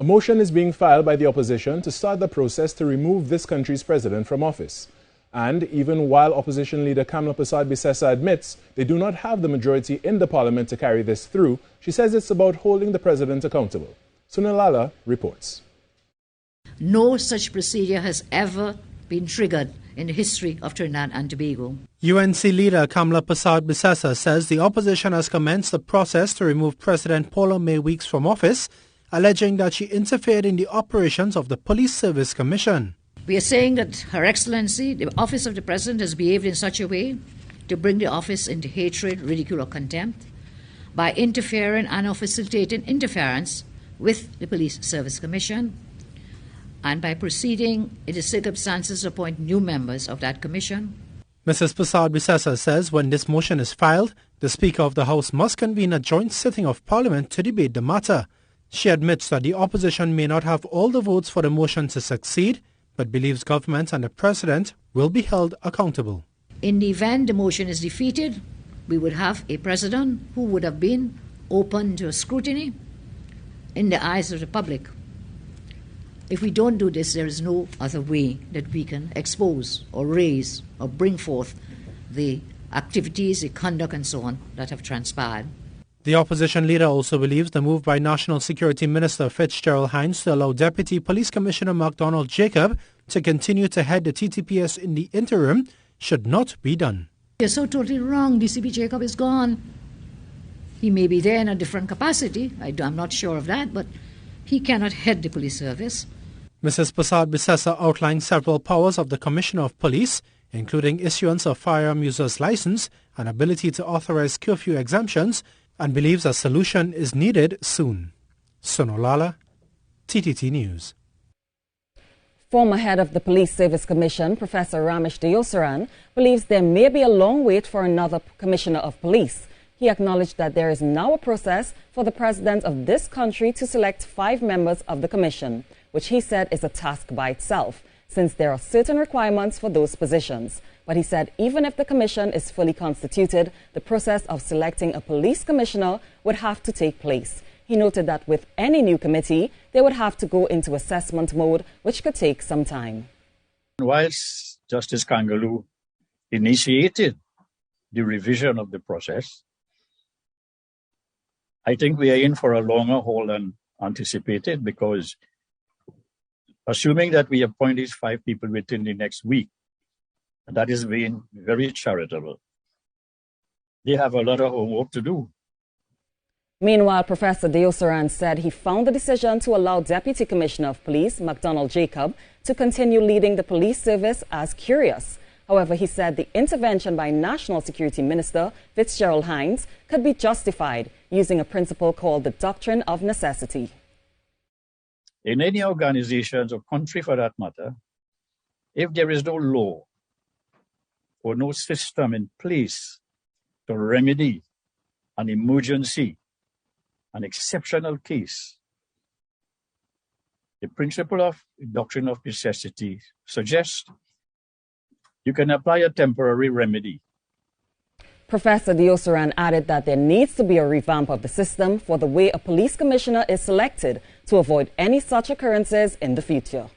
A motion is being filed by the opposition to start the process to remove this country's president from office. And even while Opposition Leader Kamla Persad-Bissessar admits they do not have the majority in the parliament to carry this through, she says it's about holding the president accountable. Sunil Lalla reports. No such procedure has ever been triggered in the history of Trinidad and Tobago. UNC leader Kamla Persad-Bissessar says the opposition has commenced the process to remove President Paula May Weeks from office, alleging that she interfered in the operations of the Police Service Commission. We are saying that Her Excellency, the office of the President, has behaved in such a way to bring the office into hatred, ridicule or contempt by interfering and or facilitating interference with the Police Service Commission and by proceeding in the circumstances to appoint new members of that commission. Mrs. Persad-Bissessar says when this motion is filed, the Speaker of the House must convene a joint sitting of Parliament to debate the matter. She admits that the opposition may not have all the votes for the motion to succeed, but believes government and the President will be held accountable. In the event the motion is defeated, we would have a President who would have been open to a scrutiny in the eyes of the public. If we don't do this, there is no other way that we can expose or raise or bring forth the activities, the conduct and so on that have transpired. The opposition leader also believes the move by National Security Minister Fitzgerald Hines to allow Deputy Police Commissioner MacDonald Jacob to continue to head the TTPS in the interim should not be done. You're so totally wrong. DCP Jacob is gone. He may be there in a different capacity. I'm not sure of that, but he cannot head the police service. Mrs. Persad-Bissessar outlined several powers of the Commissioner of Police, including issuance of firearm user's license and ability to authorize curfew exemptions, and believes a solution is needed soon. Sunil Lalla, TTT News. Former head of the Police Service Commission, Professor RAMESH DEOSARAN, believes there may be a long wait for another Commissioner of Police. He acknowledged that there is now a process for the President of this country to select 5 members of the Commission, which he said is a task by itself, since there are certain requirements for those positions. But he said even if the Commission is fully constituted, the process of selecting a police commissioner would have to take place. He noted that with any new committee, they would have to go into assessment mode, which could take some time. Whilst Justice Kangaloo initiated the revision of the process, I think we are in for a longer haul than anticipated, because assuming that we appoint these 5 people within the next week, and that is being very charitable, they have a lot of homework to do. Meanwhile, Professor DEOSARAN said he found the decision to allow Deputy Commissioner of Police MacDonald Jacob to continue leading the police service as curious. However, he said the intervention by National Security Minister Fitzgerald Hines could be justified using a principle called the doctrine of necessity. In any organizations or country for that matter, if there is no law or no system in place to remedy an emergency, an exceptional case, the principle of the doctrine of necessity suggests you can apply a temporary remedy. Professor DEOSARAN added that there needs to be a revamp of the system for the way a police commissioner is selected to avoid any such occurrences in the future.